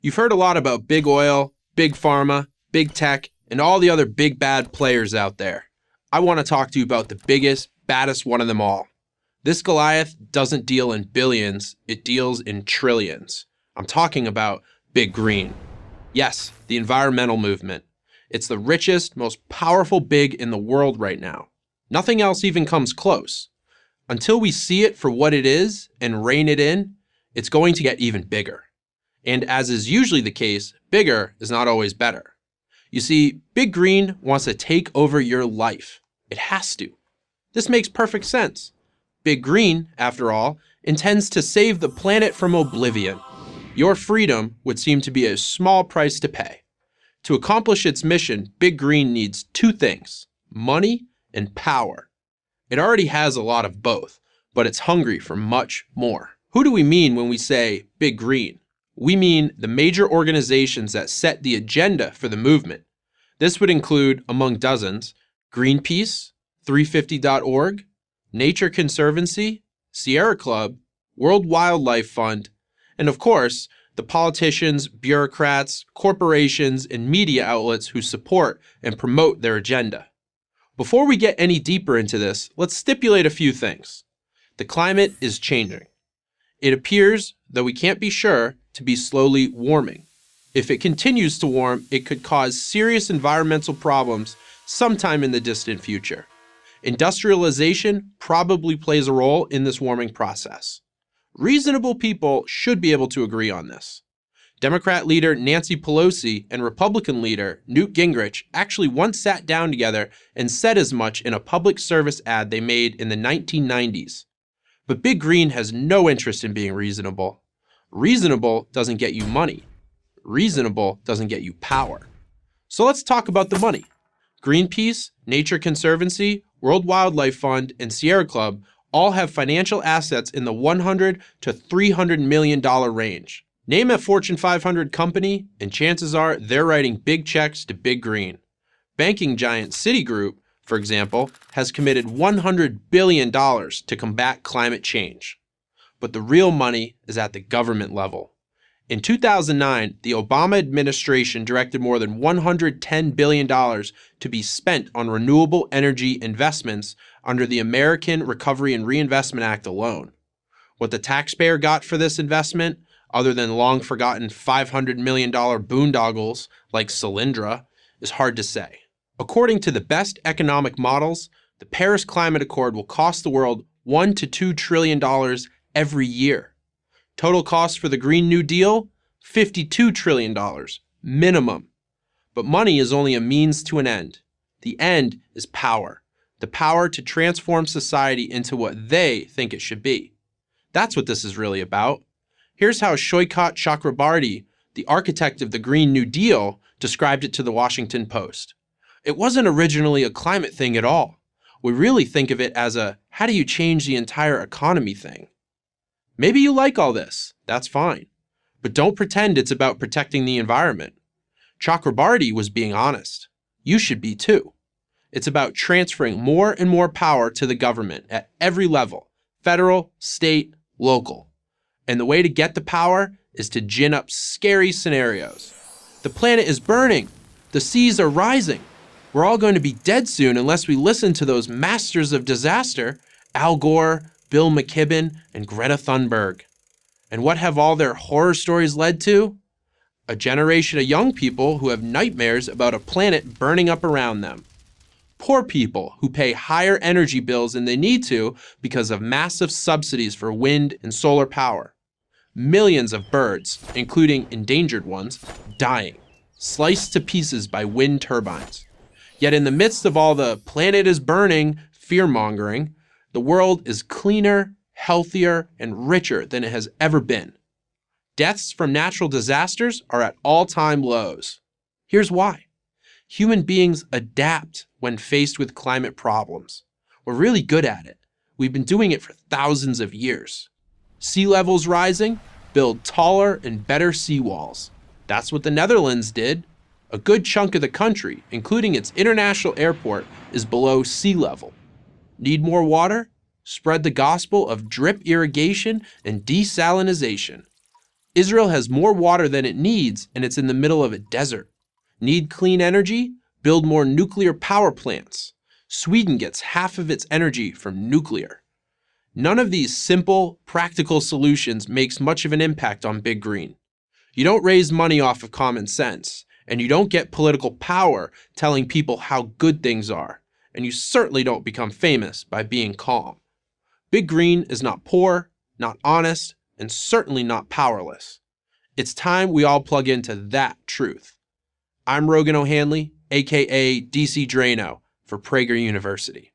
You've heard a lot about big oil, big pharma, big tech, and all the other big bad players out there. I want to talk to you about the biggest, baddest one of them all. This Goliath doesn't deal in billions, it deals in trillions. I'm talking about Big Green. Yes, the environmental movement. It's the richest, most powerful big in the world right now. Nothing else even comes close. Until we see it for what it is and rein it in, it's going to get even bigger. And as is usually the case, bigger is not always better. You see, Big Green wants to take over your life. It has to. This makes perfect sense. Big Green, after all, intends to save the planet from oblivion. Your freedom would seem to be a small price to pay. To accomplish its mission, Big Green needs two things: money and power. It already has a lot of both, but it's hungry for much more. Who do we mean when we say Big Green? We mean the major organizations that set the agenda for the movement. This would include, among dozens, Greenpeace, 350.org, Nature Conservancy, Sierra Club, World Wildlife Fund, and of course, the politicians, bureaucrats, corporations, and media outlets who support and promote their agenda. Before we get any deeper into this, let's stipulate a few things. The climate is changing. It appears, though we can't be sure, to be slowly warming. If it continues to warm, it could cause serious environmental problems sometime in the distant future. Industrialization probably plays a role in this warming process. Reasonable people should be able to agree on this. Democrat leader Nancy Pelosi and Republican leader Newt Gingrich actually once sat down together and said as much in a public service ad they made in the 1990s. But Big Green has no interest in being reasonable. Reasonable doesn't get you money. Reasonable doesn't get you power. So let's talk about the money. Greenpeace, Nature Conservancy, World Wildlife Fund, and Sierra Club all have financial assets in the $100 to $300 million range. Name a Fortune 500 company, and chances are they're writing big checks to Big Green. Banking giant Citigroup, for example, has committed $100 billion to combat climate change. But the real money is at the government level. In 2009, the Obama administration directed more than $110 billion to be spent on renewable energy investments under the American Recovery and Reinvestment Act alone. What the taxpayer got for this investment, other than long-forgotten $500 million boondoggles like Solyndra, is hard to say. According to the best economic models, the Paris Climate Accord will cost the world $1 to $2 trillion every year. Total cost for the Green New Deal, $52 trillion, minimum. But money is only a means to an end. The end is power. The power to transform society into what they think it should be. That's what this is really about. Here's how Shoykot Chakrabarty, the architect of the Green New Deal, described it to the Washington Post. It wasn't originally a climate thing at all. We really think of it as a how do you change the entire economy thing. Maybe you like all this, that's fine. But don't pretend it's about protecting the environment. Chakrabarty was being honest. You should be too. It's about transferring more and more power to the government at every level, federal, state, local. And the way to get the power is to gin up scary scenarios. The planet is burning. The seas are rising. We're all going to be dead soon unless we listen to those masters of disaster, Al Gore, Bill McKibben, and Greta Thunberg. And what have all their horror stories led to? A generation of young people who have nightmares about a planet burning up around them. Poor people who pay higher energy bills than they need to because of massive subsidies for wind and solar power. Millions of birds, including endangered ones, dying, sliced to pieces by wind turbines. Yet in the midst of all the planet is burning fear-mongering, the world is cleaner, healthier, and richer than it has ever been. Deaths from natural disasters are at all-time lows. Here's why. Human beings adapt when faced with climate problems. We're really good at it. We've been doing it for thousands of years. Sea levels rising, build taller and better seawalls. That's what the Netherlands did. A good chunk of the country, including its international airport, is below sea level. Need more water? Spread the gospel of drip irrigation and desalinization. Israel has more water than it needs, and it's in the middle of a desert. Need clean energy? Build more nuclear power plants. Sweden gets half of its energy from nuclear. None of these simple, practical solutions makes much of an impact on Big Green. You don't raise money off of common sense, and you don't get political power telling people how good things are, and you certainly don't become famous by being calm. Big Green is not poor, not honest, and certainly not powerless. It's time we all plug into that truth. I'm Rogan O'Hanley, aka DC Drano, for Prager University.